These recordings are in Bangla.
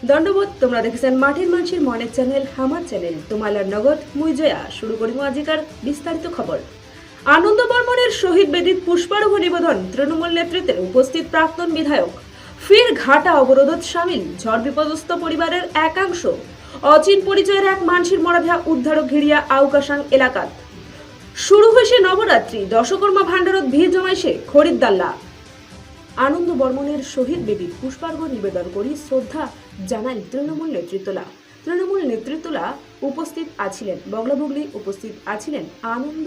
দণ্ডবোধ তোমরা দেখেছেন মাটির মানুষের মনের চ্যানেল আমার চ্যানেল তোমালার নগদ মুই জয়া। শুরু করিব আজিকার বিস্তারিত খবর। আনন্দ বর্মনের শহীদ বেদিত পুষ্পার্ঘ নিবেদন তৃণমূল নেতৃত্বের উপস্থিত প্রাক্তন বিধায়ক। ফির ঘাটা অবরোধত সামিল ঝড় বিপদস্ত পরিবারের একাংশ। অচিন পরিচয়ের এক মানসির মরাভা উদ্ধারক ঘিরিয়া আউকাসাং এলাকাত। শুরু হয়েছে নবরাত্রি, দশকর্মা ভান্ডারত ভিড় জমাইছে খরিদ্দাল্লা। আনন্দ বর্মনের শহীদ বেদিত পুষ্পার্ঘ নিবেদন করি শ্রদ্ধা জানান তৃণমূল নেতৃত্বরা উপস্থিত আছিলেন। বগলাবগলি উপস্থিত আছিলেন আনন্দ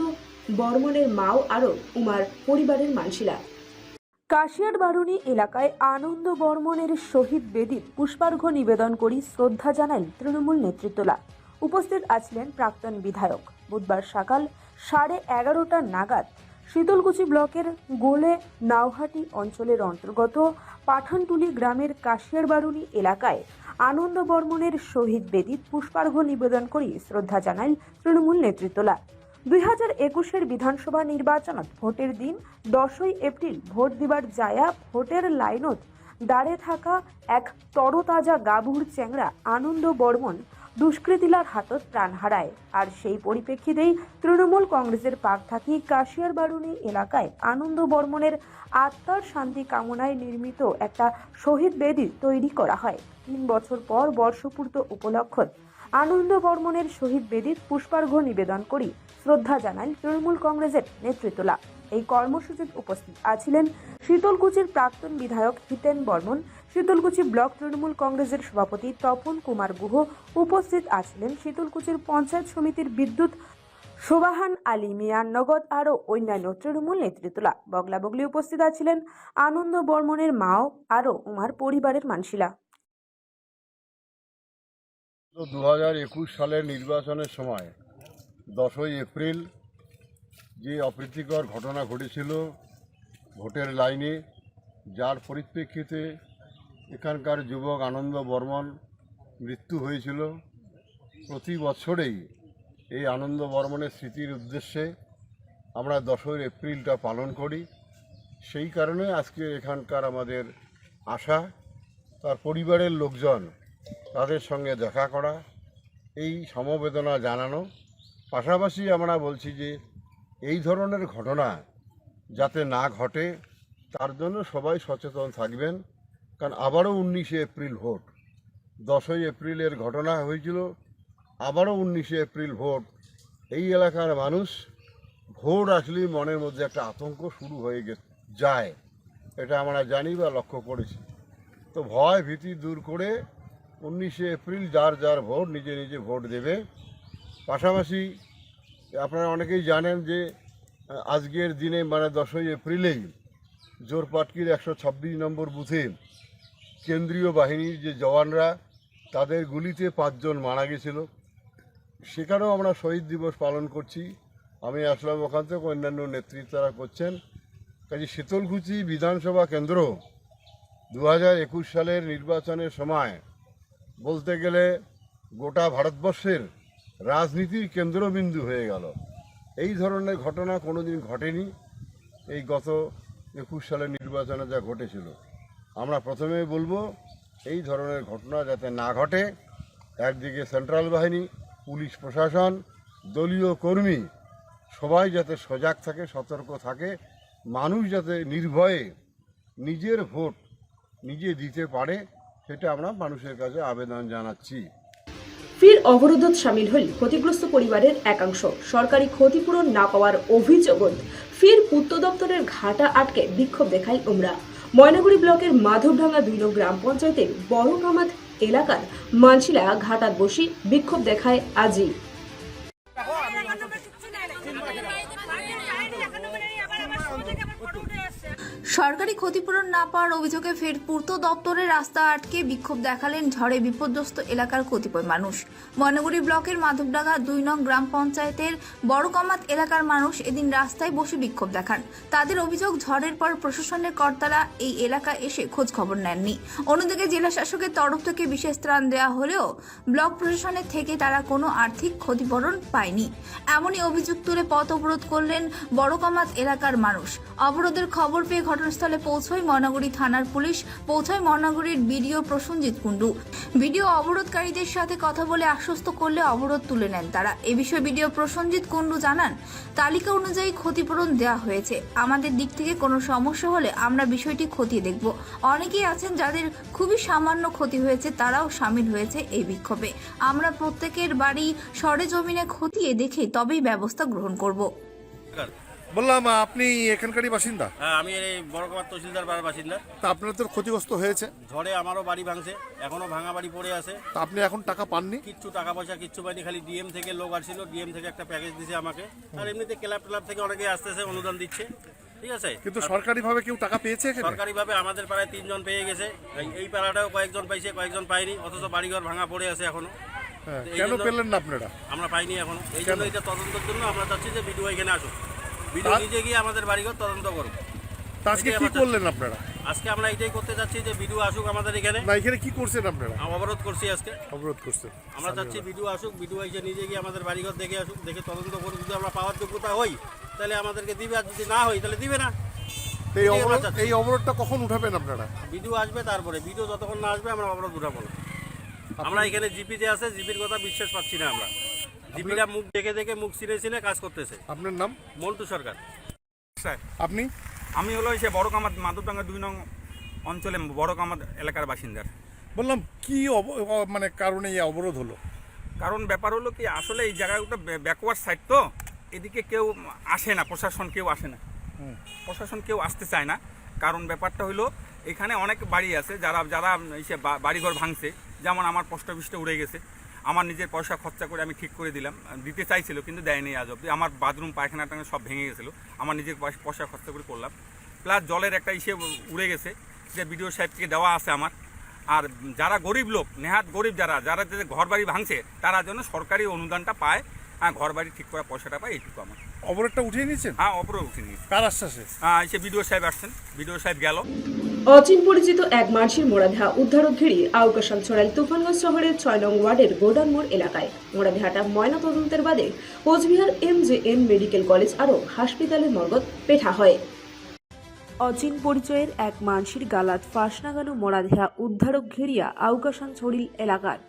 বর্মনের মাও আরো উমার পরিবারের মানসিরা। কাশিয়ার বারুনি এলাকায় আনন্দ বর্মনের শহীদ বেদিত পুষ্পার্ঘ নিবেদন করি শ্রদ্ধা জানান তৃণমূল নেতৃত্বরা উপস্থিত আছিলেন প্রাক্তন বিধায়ক। বুধবার সকাল 11:30 নাগাদ শীতলকুচি ব্লকের গোলে নাওহাটি অঞ্চলের অন্তর্গত পাঠানটুলি গ্রামের কাশিয়ার বারুনি এলাকায় আনন্দ বর্মনের শহীদ বেদিত পুষ্পার্ঘ নিবেদন করি শ্রদ্ধা জানান তৃণমূল নেতৃত্বরা। 2021 বিধানসভা নির্বাচনত ভোটের দিন 10 এপ্রিল ভোট দিবার যায়া ভোটের লাইনত দাঁড়ে থাকা এক তরতাজা গাভুর চেংড়া আনন্দ বর্মন দুষ্কৃতিলার হাতত প্রাণ হারায়। আর সেই পরিপ্রেক্ষিতেই তৃণমূল কংগ্রেসের পাক থাকি কাশিয়ার বারুনি এলাকায় আনন্দ বর্মনের আত্মার শান্তি কামনায় নির্মিত একটা শহীদ বেদি তৈরি করা হয়। 3 বছর পর বর্ষপূর্ত উপলক্ষত আনন্দ বর্মনের শহীদ বেদিত পুষ্পার্ঘ নিবেদন করি শ্রদ্ধা জানান তৃণমূল কংগ্রেসের নেতৃত্বরা। এই কর্মসূচিতে উপস্থিত আছিলেন শীতলকুচির প্রাক্তন বিধায়ক হিতেন বর্মন, শীতলকুচি ব্লক তৃণমূল কংগ্রেসের সভাপতি তপন কুমার গুহ, উপস্থিত আছিলেন শীতলকুচির পঞ্চায়েত সমিতির বিদ্যুৎ সোবাহান আলী মিয়ান নগদ আরও অন্যান্য তৃণমূল নেতৃত্বরা। বগলাবগলি উপস্থিত আছিলেন আনন্দ বর্মনের মাও আরও উমার পরিবারের মানসিরা। 2021 সালের নির্বাচনের সময় 10 এপ্রিল যে অপ্রীতিকর ঘটনা ঘটেছিল ভোটের লাইনে, যার পরিপ্রেক্ষিতে এখানকার যুবক আনন্দ বর্মন মৃত্যু হয়েছিল। প্রতি বছরেই এই আনন্দ বর্মনের স্মৃতির উদ্দেশ্যে আমরা 10 এপ্রিলটা পালন করি। সেই কারণে আজকে এখানকার আমাদের আশা, তার পরিবারের লোকজন তাদের সঙ্গে দেখা করা, এই সমবেদনা জানানো। পাশাপাশি আমরা বলছি যে এই ধরনের ঘটনা যাতে না ঘটে তার জন্য সবাই সচেতন থাকবেন। কারণ আবারও 19 এপ্রিল ভোট, 10 এপ্রিলের ঘটনা হয়েছিল, আবারও 19 এপ্রিল ভোট। এই এলাকার মানুষ ভোট আসলেই মনের মধ্যে একটা আতঙ্ক শুরু হয়ে যায়, এটা আমরা জানি বা লক্ষ্য করেছি। তো ভয় ভীতি দূর করে 19 এপ্রিল যার যার ভোট নিজে নিজে ভোট দেবে। পাশাপাশি আপনারা অনেকেই জানেন যে আজকের দিনে মানে 10 এপ্রিলেই জোরপাটকির 126 নম্বর বুথে কেন্দ্রীয় বাহিনীর যে জওয়ানরা তাদের গুলিতে 5 জন মারা গেছিল। সেখানেও আমরা শহীদ দিবস পালন করছি। আমি আসলাম ওখান থেকে, অন্যান্য নেতৃত্বরা করছেন। কাজে শীতলকুচি বিধানসভা কেন্দ্র 2021 সালের নির্বাচনের সময় বলতে গেলে গোটা ভারতবর্ষের রাজনীতির কেন্দ্রবিন্দু হয়ে গেল। এই ধরনের ঘটনা কোনোদিন ঘটেনি এই গত 21 সালের নির্বাচনে যা ঘটেছিল। আমরা প্রথমে বলবো এই ধরনের ঘটনা যাতে না ঘটে। একদিকে সেন্ট্রাল বাহিনী, পুলিশ প্রশাসন, দলীয় কর্মী সবাই যাতে সজাগ থাকে, সতর্ক থাকে, মানুষ যাতে নির্ভয়ে নিজের ভোট নিজে দিতে পারে, সেটা আমরা মানুষের কাছে আবেদন জানাচ্ছি। ফির অবরোধত সামিল হল ক্ষতিগ্রস্ত পরিবারের একাংশ। সরকারি ক্ষতিপূরণ না পাওয়ার অভিযোগত ফির পূর্ত দপ্তরের ঘাটা আটকে বিক্ষোভ দেখায় উমরা। ময়নাগুড়ি ব্লকের মাধবডাঙ্গা 2 নং গ্রাম পঞ্চায়েতের বড় কামাত এলাকার মানসিরা ঘাটাত বসি বিক্ষোভ দেখায় আজই। সরকারি ক্ষতিপূরণ না পাওয়ার অভিযোগে ফের পূর্ত দপ্তরের রাস্তা আটকে বিক্ষোভ দেখালেন ঝড়ে বিপর্যস্ত এলাকার কতিপয় মানুষ। ময়নাগুড়ি ব্লকের মাধবডাঙ্গা 2 নং গ্রাম পঞ্চায়েতের বড়কামাত এলাকার মানুষ এদিন রাস্তায় বসে বিক্ষোভ দেখান। তাদের অভিযোগ, ঝড়ের পর প্রশাসনের কর্তারা এই এলাকায় এসে খোঁজ খবর নেননি। অন্যদিকে জেলা শাসকের তরফ থেকে বিশেষ ত্রাণ দেওয়া হলেও ব্লক প্রশাসনের থেকে তারা কোনো আর্থিক ক্ষতিপূরণ পায়নি। এমনই অভিযোগ তুলে পথ অবরোধ করলেন বড়কামাত এলাকার মানুষ। অবরোধের খবর পেয়ে ঘটনা ঘটনাস্থলে পৌঁছয় ময়নাগুড়ি থানার পুলিশ, পৌঁছয় ময়নাগুড়ির বিডিও প্রসেনজিৎ কুণ্ডু। ভিডিও অবরোধকারীদের সাথে কথা বলে আশ্বস্ত করলে অবরোধ তুলে নেন তারা। এ বিষয়ে ভিডিও প্রসেনজিৎ কুণ্ডু জানান, তালিকা অনুযায়ী ক্ষতিপূরণ দেওয়া হয়েছে। আমাদের দিক থেকে কোনো সমস্যা হলে আমরা বিষয়টি খতিয়ে দেখব। অনেকেই আছেন যাদের খুবই সামান্য ক্ষতি হয়েছে, তারাও সামিল হয়েছে এই বিক্ষোভে। আমরা প্রত্যেকের বাড়ি সরেজমিনে খতিয়ে দেখে তবেই ব্যবস্থা গ্রহণ করব। বললাম আপনি এখানকারই বাসিন্দা? হ্যাঁ, আমি এই বড়কামার তহসিলদার বাড়ির বাসিন্দা। তা আপনার তো ক্ষতিগ্রস্ত হয়েছে। ঝড়ে আমারও বাড়ি ভাঙছে, এখনো ভাঙা বাড়ি পড়ে আছে। তা আপনি এখন টাকা পাননি? কিচ্ছু টাকা পয়সা কিচ্ছু পাইনি, খালি ডিএম থেকে লোক আসছিল, ডিএম থেকে একটা প্যাকেজ দিছে আমাকে, আর এমনিতে ক্লাব টেলাব থেকে অনেকে আসতেছে, অনুদান দিচ্ছে, ঠিক আছে। কিন্তু সরকারিভাবে কেউ টাকা পেয়েছে এখানে? সরকারিভাবে আমাদের পাড়ায় 3 জন পেয়ে গেছে, এই পাড়াটাও কয়েকজন পাইছে, কয়েকজন পাইনি, অথচ বাড়িঘর ভাঙা পড়ে আছে এখনো। হ্যাঁ, এই কেন জন্য পেলেন না আপনারা? আমরা পাইনি এখনো, এই জন্য এটা তদন্তের জন্য আমরা চাচ্ছি যে ভিডিও এখানে আসুক, ভিডিও নিজে গিয়ে আমাদের বাড়িঘর তদন্ত করুক। তা আজকে এটাই কি আমার করলেন আপনারা? আজকে আমরা এটাই করতে চাচ্ছি যে ভিডিও আসুক আমাদের এখানে। না, এখানে কি করছেন আপনারা? অবরোধ করছি আজকে, অবরোধ করছেন। আমরা চাচ্ছি ভিডিও আসুক, ভিডিও এসে নিজে গিয়ে আমাদের বাড়িঘর দেখে আসুক, দেখে তদন্ত করুক। যদি আমরা পাওয়ার যোগ্যতা হই তাহলে আমাদেরকে দিবে, আর যদি না হই তাহলে দিবে না। তো এই অবরোধটা কখন উঠাবেন আপনারা? ভিডিও আসবে, তারপরে ভিডিও যতক্ষণ না আসবে আমরা অবরোধ উঠাবো না। আমরা এখানে জিপি যে আছে, জিপির কথা বিশ্বাস পাচ্ছি না আমরা। জিপিরা মুখ দেখে দেখে, মুখ চিনে চিনে কাজ করতেছে। আপনার নাম? মন্টু সরকার। আপনি? আমি হলো সে বড়কামার মাধবডাঙ্গা 2 নং অঞ্চলে বড়কামার এলাকার বাসিন্দার। বললাম কি মানে কারণে এই অবরোধ হলো? কারণ ব্যাপার হলো কি, আসলে এই জায়গাটা ব্যাকওয়ার্ড সাইড, তো এদিকে কেউ আসে না, প্রশাসন কেউ আসে না, প্রশাসন কেউ আসতে চায় না। কারণ ব্যাপারটা হলো এখানে অনেক বাড়ি আছে যারা যারা এসে বাড়িঘর ভাঙছে, যেমন আমার পোস্ট অফিসটা উড়ে গেছে, আমার নিজের পয়সা খরচা করে আমি ঠিক করে দিলাম, দিতে চাইছিল কিন্তু দেয়নি আজ অব্দি। আমার বাথরুম পায়খানা টাকা সব ভেঙে গেছিলো, আমার নিজের পয়সা খরচা করে করলাম। প্লাস জলের একটা উড়ে গেছে, যে বিডিও সাহেব থেকে দেওয়া আছে আমার। আর যারা গরিব লোক, নেহাত গরিব, যারা যারা ঘর বাড়ি ভাঙছে, তারা যেন সরকারি অনুদানটা পায়, হ্যাঁ, ঘর বাড়ি ঠিক করা পয়সাটা পায়, এইটুকু আমার। অবরোধটা উঠিয়ে নিয়েছেন? হ্যাঁ, অপরে উঠে নিয়েছে। কার আশ্বাসে? সে বিডিও সাহেব আসছেন, বিডিও সাহেব গেল। অচিন পরিচিত এক মানসির মোড়াদেহা উদ্ধারক ঘিরে আউকাশাল ছড়াইল তুফানগঞ্জ শহরের 6 নং ওয়ার্ডের গোডান মোড় এলাকায়। মোড়াদেহাটা ময়না তদন্তের বাদে কোচবিহার MJN মেডিকেল কলেজ আরও হাসপাতালের মর্গত পেঠা হয়। অচিন পরিচয়ের এক মানসির গালাত ফাঁস নাগানো মোড়াদেহা উদ্ধারক ঘিরিয়া আউকাশান ছড়িল এলাকার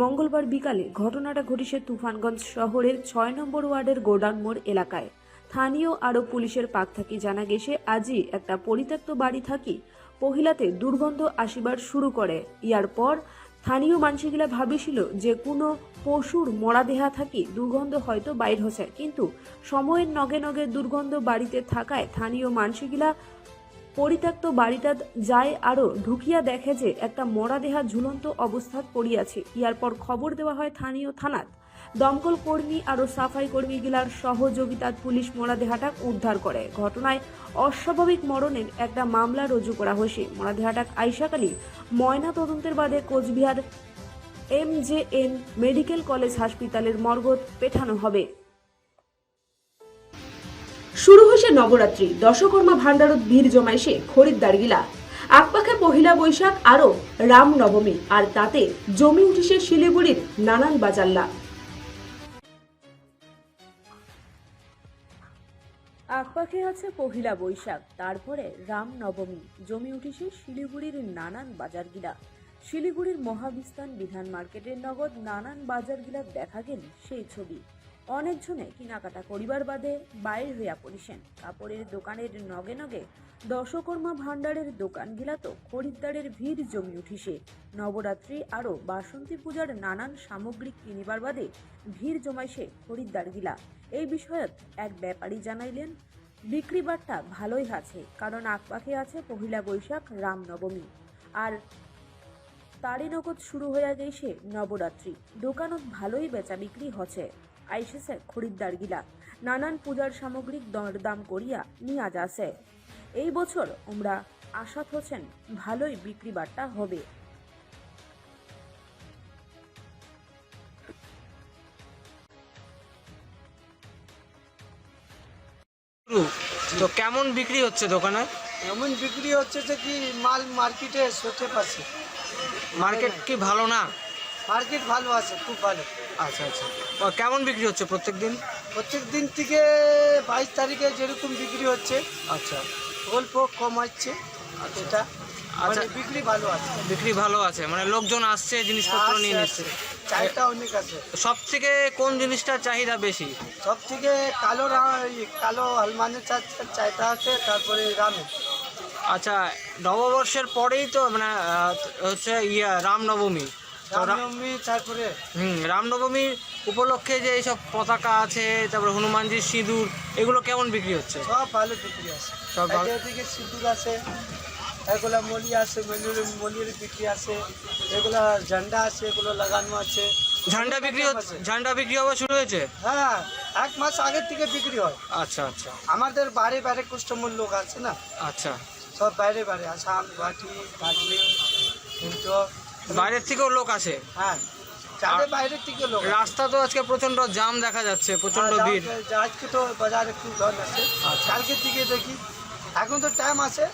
মঙ্গলবার বিকালে ঘটনাটা ঘটিছে তুফানগঞ্জ শহরের 6 নম্বর ওয়ার্ডের গোডাউন মোড় এলাকায়। স্থানীয় আরও পুলিশের পাক থাকি জানা গেছে, আজই একটা পরিত্যক্ত বাড়ি থাকি পহিলাতে দুর্গন্ধ আসিবার শুরু করে। ইয়ার পর স্থানীয় মানসিগুলা ভাবিছিল যে কোনো পশুর মরাদেহা থাকি দুর্গন্ধ হয়তো বাইর হচ্ছে, কিন্তু সময়ের নগে নগে দুর্গন্ধ বাড়িতে থাকায় স্থানীয় মানসিগুলা পরিত্যক্ত বাড়িটা যায় আরও ঢুকিয়া দেখে যে একটা মরাদেহা ঝুলন্ত অবস্থাত পড়িয়াছে। ইয়ার পর খবর দেওয়া হয় স্থানীয় থানাত। দমকল কর্মী আরও সাফাই কর্মীগুলার সহযোগিতাত পুলিশ মরাদেহাটাক উদ্ধার করে। ঘটনায় অস্বাভাবিক মরণের একটা মামলা রুজু করা হয়েছে। মরাদেহাটাক আইসাকালী ময়না তদন্তের বাদে কোচবিহার MJN মেডিকেল কলেজ হাসপাতালের মর্গত পেঠানো হবে। শুরু হয়েছে নবরাত্রি, দশকর্মা ভান্ডারত ভিড় জমাইছে খরিদ্দার গিলা। আকপাখে পহিলা বৈশাখ আরও রাম নবমী, আর তাতে জমি উঠিছে শিলিগুড়ির নানান বাজাল্লা। আকপাখে আছে পহিলা বৈশাখ, তারপরে রাম নবমী, জমি উঠিছে শিলিগুড়ির নানান বাজারগিলা। শিলিগুড়ির মহাবিস্তান বিধান মার্কেটের নগদ নানান বাজারগিলা দেখা গেল সেই ছবি। অনেকজনে কেনাকাটা করিবার বাদে বাইর হইয়া পড়িছেন। কাপড়ের দোকানের নগে নগে দশকর্মা ভান্ডারের দোকানগিলা তো খরিদ্দারের ভিড় জমি উঠিছে। নবরাত্রি আরও বাসন্তী পূজার নানান সামগ্রী কিনিবার বাদে ভিড় জমাইছে খরিদ্দারগিলা। এই বিষয়ত এক ব্যাপারী জানাইলেন, বিক্রি বাট্টা ভালোই আছে, কারণ আকপাখে আছে পহিলা বৈশাখ রামনবমী, আর তারই নগদ শুরু হইয়া গেছে নবরাত্রি। দোকানত ভালোই বেচা বিক্রি হচ্ছে। আইসেছে খরিদ্দার গিলা, নানান পূজার সামগ্রিক দরদাম করিয়া নিয়া যাচ্ছে। এই বছর আমরা আশাত হচ্ছেন ভালোই বিক্রি বাট্টা হবে। তো কেমন বিক্রি হচ্ছে দোকানে? এমন বিক্রি হচ্ছে যে কি মাল মার্কেটে সরতে পারছে। মার্কেট কি ভালো না? মার্কেট ভালো আছে, খুব ভালো। আচ্ছা আচ্ছা, কেমন বিক্রি হচ্ছে প্রত্যেক দিন? প্রত্যেক দিন থেকে 22 তারিখে যেরকম বিক্রি হচ্ছে। আচ্ছা, অল্প কম হচ্ছে এটা আচ্ছা। মানে বিক্রি ভালো আছে। বিক্রি ভালো আছে, মানে লোকজন আসছে জিনিসপত্র নিয়ে নিচ্ছে। চাহিদা অনেক আছে। সব থেকে কোন জিনিসটার চাহিদা বেশি? সব থেকে কালো হনুমানের চাহিদা আছে, তারপরে রামের। আচ্ছা, নববর্ষের পরেই তো মানে হচ্ছে রামনবমী। তো রামনবমী, তারপরে রামনবমীর উপলক্ষে যে এইসব পতাকা আছে, তারপরে হনুমানজির সিঁদুর, এগুলো কেমন বিক্রি হচ্ছে? সব ভালো বিক্রি আছে। সব ভালো। এদিকে সিঁদুর আছে, এগুলা মলি আছে, মলির বিক্রি আছে, এগুলা ঝান্ডা আছে, এগুলো লাগানো আছে। ঝান্ডা বিক্রি হচ্ছে, ঝান্ডা বিক্রি হওয়া শুরু হয়েছে? হ্যাঁ, 1 মাস আগের থেকে বিক্রি হয়। আচ্ছা আচ্ছা আমাদের বাইরে বাইরে কাস্টমার লোক আছে না, আচ্ছা। সব বাইরে বাইরে, আসাম, গুয়াহাটি, দার্জিলিং, শিলচর। বাইরের থেকেও লোক আসে? হ্যাঁ, যাদের বাইরের থেকে লোক আছে। রাস্তা তো আজকে প্রচন্ড জাম দেখা যাচ্ছে, প্রচন্ড ভিড়। আজকে তো বাজার একটু ঝড় আছে, কালকের দিকে দেখি। এখন তো টাইম আছে,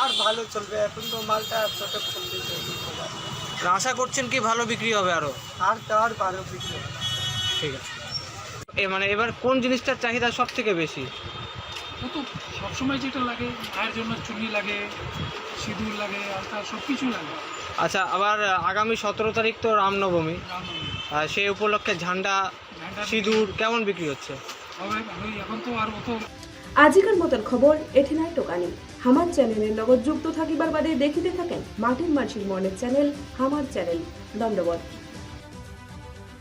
আর ভালো চলবে। এখন তো মালটা ছোটো চলবে, আশা করছেন কি ভালো বিক্রি হবে আরো? আর ভালো বিক্রি হবে। ঠিক আছে। মানে এবার কোন জিনিসটার চাহিদা সব থেকে বেশি? ও তো সবসময় যেটা লাগে, মায়ের জন্য চুনি লাগে, সিঁদুর লাগে, আলতা, সব কিছু লাগে। আচ্ছা, আবার আগামী 17 তারিখ তো রামনবমী, রামনবমী। সেই উপলক্ষে ঝান্ডা, সিঁদুর কেমন বিক্রি হচ্ছে? হবে ভালোই। এখন তো আর অত আজিকার মতন খবর এটি নাই টোকানি। হামার চ্যানেলের লগত যুক্ত থাকিবার বাদে দেখিতে থাকেন মাটির মানসির মনের চ্যানেল হামার চ্যানেল। ধন্যবাদ।